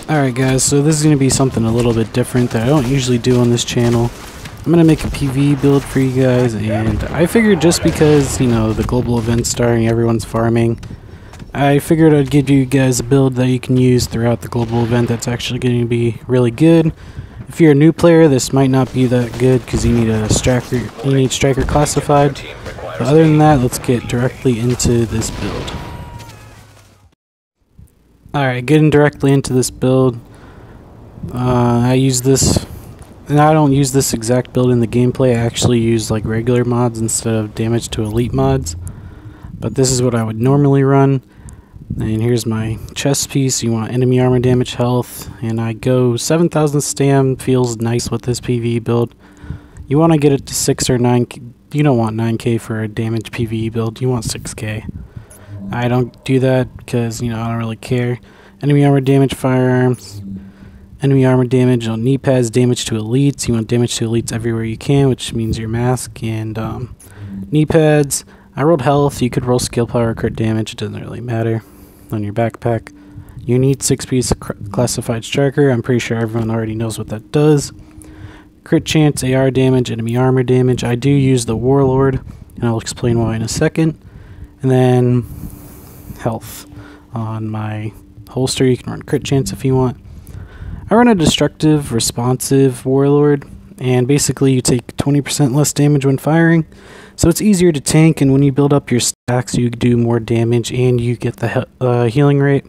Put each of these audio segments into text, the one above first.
Alright guys, so this is going to be something a little bit different that I don't usually do on this channel. I'm going to make a PvE build for you guys, and I figured just because, you know, the global event's starting, everyone's farming, I figured I'd give you guys a build that you can use throughout the global event that's actually going to be really good. If you're a new player, this might not be that good because you need a striker classified. But other than that, let's get directly into this build. Alright, getting directly into this build, I use this, and I don't use this exact build in the gameplay. I actually use like regular mods instead of damage to elite mods, but this is what I would normally run. And here's my chest piece. You want enemy armor damage, health, and I go 7,000 stam. Feels nice with this PvE build. You want to get it to 6 or 9. You don't want 9k for a damage PvE build. You want 6k. I don't do that because, you know, I don't really care. Enemy armor damage, firearms. Enemy armor damage on knee pads, damage to elites. You want damage to elites everywhere you can, which means your mask and knee pads. I rolled health. You could roll skill power or crit damage. It doesn't really matter. On your backpack. You need 6-piece classified striker. I'm pretty sure everyone already knows what that does. Crit chance, AR damage, enemy armor damage. I do use the warlord, and I'll explain why in a second. And then health. On my holster, you can run crit chance if you want. I run a destructive, responsive warlord, and basically you take 20% less damage when firing, so it's easier to tank, and when you build up your stacks you do more damage and you get the healing rate.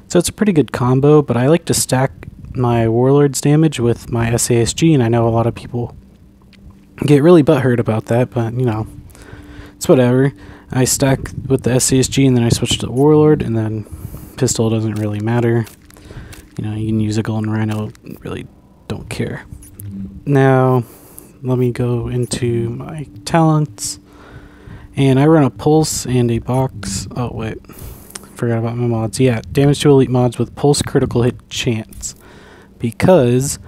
So it's a pretty good combo, but I like to stack my warlord's damage with my SASG, and I know a lot of people get really butthurt about that, but you know, it's whatever. I stack with the SASG and then I switch to the warlord, and then pistol doesn't really matter. You know, you can use a golden rhino, really don't care. Now, let me go into my talents. And I run a pulse and a box. Oh, wait. Forgot about my mods. Yeah, damage to elite mods with pulse critical hit chance. Because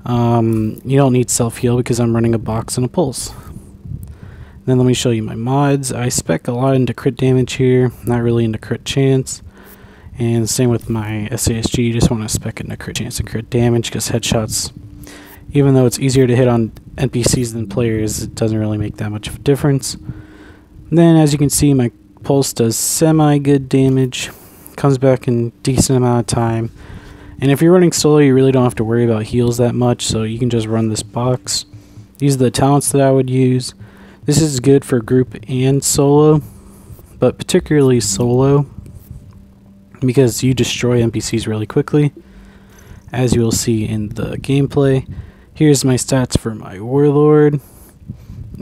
you don't need self-heal because I'm running a box and a pulse. Then let me show you my mods. I spec a lot into crit damage here, not really into crit chance. And same with my SASG, you just want to spec into crit chance and crit damage because headshots, even though it's easier to hit on NPCs than players, it doesn't really make that much of a difference. And then as you can see, my pulse does semi-good damage, comes back in a decent amount of time. And if you're running solo, you really don't have to worry about heals that much, so you can just run this box. These are the talents that I would use. This is good for group and solo, but particularly solo, because you destroy NPCs really quickly, as you will see in the gameplay. Here's my stats for my warlord,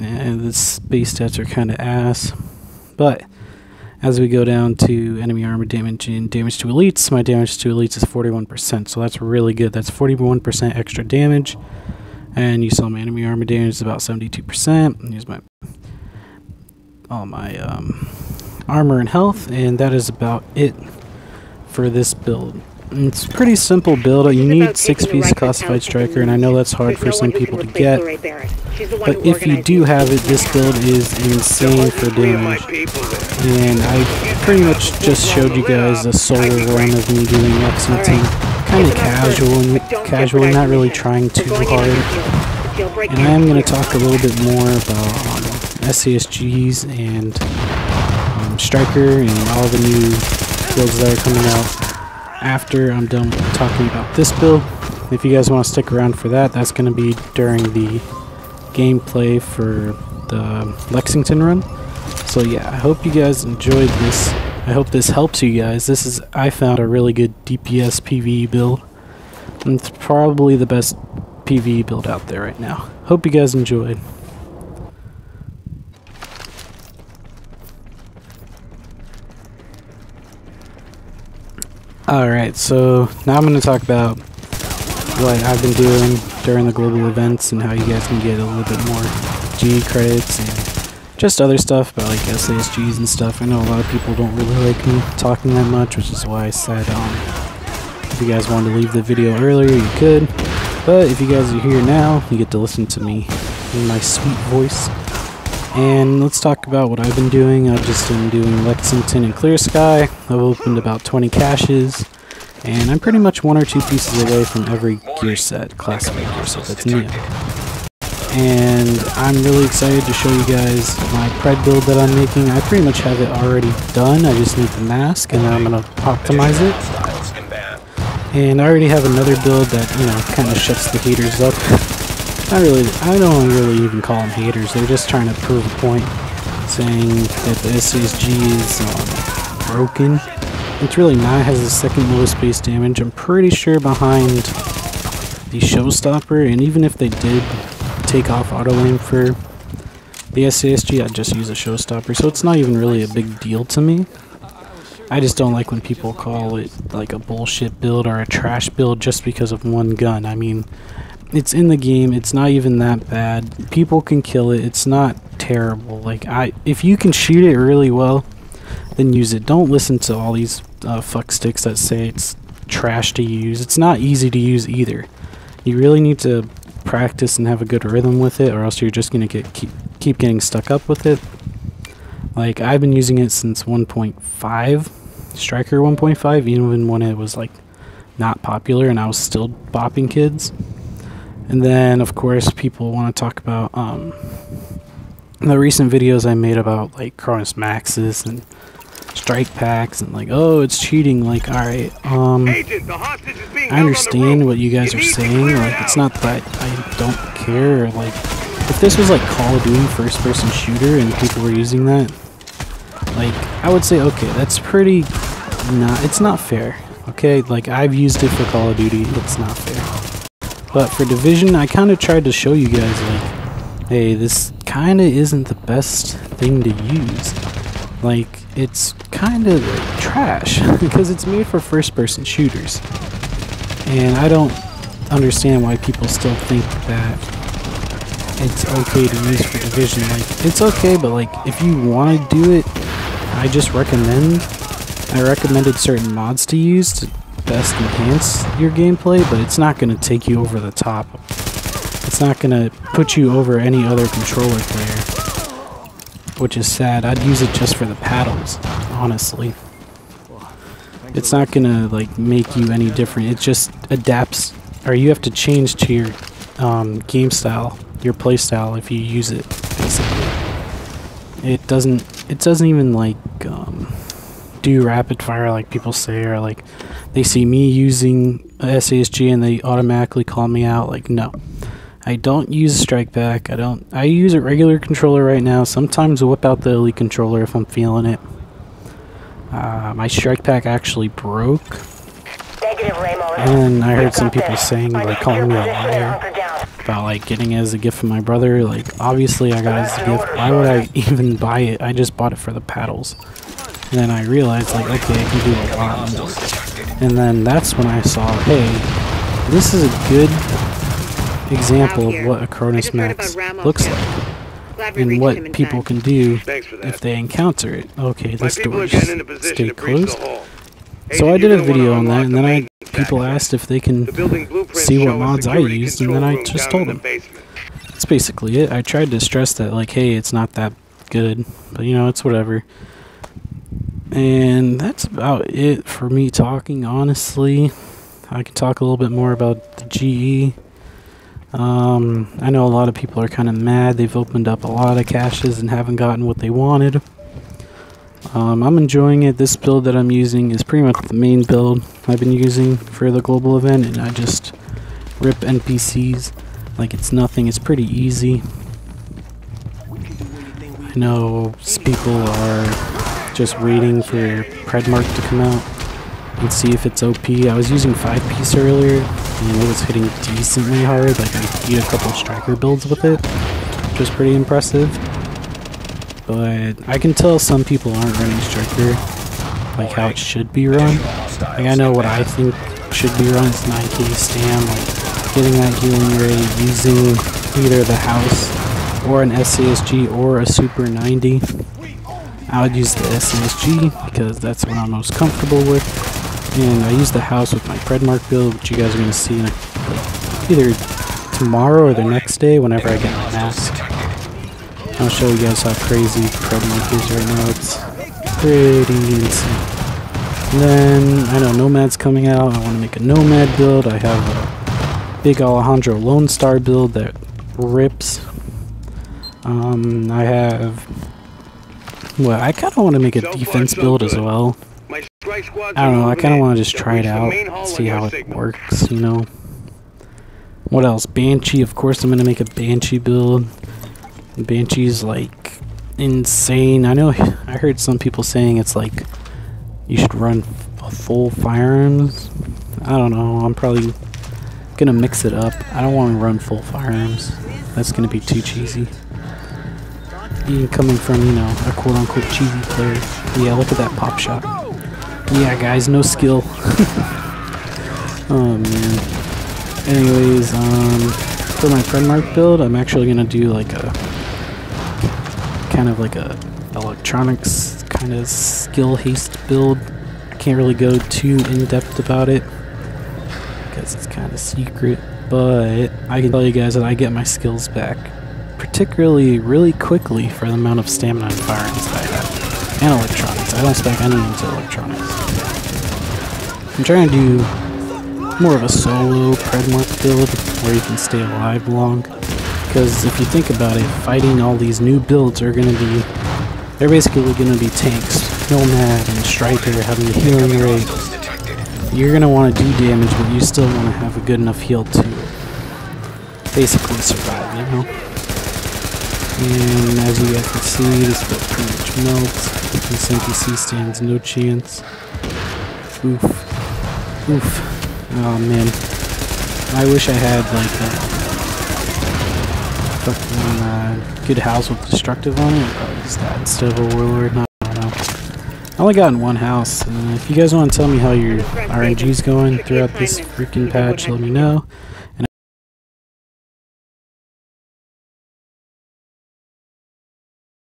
and the base stats are kind of ass, but as we go down to enemy armor damage and damage to elites, my damage to elites is 41%, so that's really good. That's 41% extra damage. And you saw my enemy armor damage is about 72%. Here's my all my armor and health, and that is about it for this build. And it's a pretty simple build. You need 6-piece classified striker, and I know that's hard for some people to get. But if you do have it, this build is insane for damage. And I pretty much just showed you guys a solo run of me doing Lexington. Kind of casual, not really trying too hard. And I am going to talk a little bit more about SASGs and Striker and all the new builds that are coming out after I'm done talking about this build. If you guys want to stick around for that, that's going to be during the gameplay for the Lexington run. So yeah, I hope you guys enjoyed this. I hope this helps you guys. This is, I found, a really good DPS PvE build. And it's probably the best PvE build out there right now. Hope you guys enjoyed. Alright, so now I'm going to talk about what I've been doing during the global events and how you guys can get a little bit more G credits and just other stuff about like SASGs and stuff. I know a lot of people don't really like me talking that much, which is why I said if you guys wanted to leave the video earlier, you could. But if you guys are here now, you get to listen to me in my sweet voice. And let's talk about what I've been doing. I've just been doing Lexington and Clear Sky. I've opened about 20 caches, And I'm pretty much 1 or 2 pieces away from every gear set, classified gear set that's new. And I'm really excited to show you guys my pred build that I'm making. I pretty much have it already done. I just need the mask, and then I'm going to optimize it. And I already have another build that, you know, kind of shuts the haters up. I don't really even call them haters. They're just trying to prove a point, saying that the SSG is broken. It's really not. It has the second lowest base damage. I'm pretty sure behind the Showstopper, and even if they did take off auto aim for the SASG, I'd just use a Showstopper, so it's not even really a big deal to me. I just don't like when people call it like a bullshit build or a trash build just because of one gun. I mean, it's in the game, it's not even that bad. People can kill it, it's not terrible. Like, if you can shoot it really well, then use it. Don't listen to all these fucksticks that say it's trash to use. It's not easy to use either. You really need to practice and have a good rhythm with it, or else you're just gonna keep getting stuck up with it. Like, I've been using it since 1.5, Striker 1.5, even when it was like not popular and I was still bopping kids. And then of course people want to talk about the recent videos I made about like Cronus Maxes and strike packs and like, oh, it's cheating. Like, alright, I understand what you guys are saying. Like, it's not that I don't care. Like, if this was like Call of Duty first person shooter and people were using that, like, I would say, okay, that's pretty it's not fair. Okay, like, I've used it for Call of Duty, it's not fair. But for Division, I kind of tried to show you guys, like, hey, this kind of isn't the best thing to use. Like, it's kind of trash because it's made for first-person shooters, and I don't understand why people still think that it's okay to use for Division. Like, it's okay, but like, if you want to do it, I recommended certain mods to use to best enhance your gameplay, but it's not going to take you over the top. It's not going to put you over any other controller player, which is sad. I'd use it just for the paddles, honestly. It's not going to like make you any different. It just adapts, or you have to change to your game style, your play style if you use it, basically. It doesn't even like do rapid fire like people say, or like they see me using a SASG and they automatically call me out. Like, no, I don't use a strike back. I use a regular controller right now. Sometimes I whip out the elite controller if I'm feeling it. My strike pack actually broke, and I heard some people saying, like, calling me a liar about like getting it as a gift from my brother. Like, obviously I got it as a gift. Why would I even buy it? I just bought it for the paddles. And then I realized, like, okay, I can do a lot more. And then that's when I saw, hey, this is a good example of what a Cronus Max looks like, and what people can do if they encounter it. Okay, this door just stay closed. So I did a video on that, and then people asked if they can see what mods I used, and then I just told them. That's basically it. I tried to stress that, like, hey, it's not that good, but you know, it's whatever. And that's about it for me talking, honestly. I can talk a little bit more about the GE. I know a lot of people are kind of mad. They've opened up a lot of caches and haven't gotten what they wanted. I'm enjoying it. This build that I'm using is pretty much the main build I've been using for the global event, and I just rip NPCs like it's nothing. It's pretty easy. I know people are just waiting for Predmark to come out and see if it's OP. I was using 5-piece earlier, and it was hitting decently hard. Like, I beat a couple Striker builds with it, which was pretty impressive. But I can tell some people aren't running Striker like how it should be run. Like, I know what I think should be run. It's 9k stam, like getting that healing rate, using either the house or an SASG or a Super 90. I would use the SASG because that's what I'm most comfortable with, and I use the house with my Predmark build, which you guys are going to see in either tomorrow or the next day whenever I get my mask. I'll show you guys how crazy Predmark is right now. It's pretty insane. And then, I know Nomad's coming out. I want to make a Nomad build. I have a big Alejandro Lone Star build that rips. I have... Well, I kind of want to make a defense build as well. I don't know, I kind of want to just try it out, see how it works, you know. What else? Banshee, of course I'm going to make a Banshee build. Banshee's like insane. I know, I heard some people saying it's like you should run full firearms. I don't know, I'm probably going to mix it up. I don't want to run full firearms. That's going to be too cheesy. Even coming from, you know, a quote-unquote cheesy player. Yeah, look at that pop shot. Yeah, guys, no skill. Oh, man. Anyways, for my friend mark build, I'm actually gonna do like a kind of like a electronics kind of skill haste build. I can't really go too in-depth about it because it's kind of secret, but I can tell you guys that I get my skills back particularly really quickly for the amount of stamina and firearms that I have. And electronics. I don't spec any into electronics. I'm trying to do more of a solo Predmark build where you can stay alive long. Because if you think about it, fighting all these new builds are going to be... They're basically going to be tanks. Nomad and Striker having a healing rate. You're going to want to do damage, but you still want to have a good enough heal to basically survive, you know? And as you guys can see, this build pretty much melts. This NPC stands no chance. Oof. Oof. Oh man. I wish I had like a fucking good house with destructive on it. I'd probably use that instead of a warlord. I don't know. I only got in one house. And if you guys want to tell me how your RNG's going throughout this freaking patch, let me know.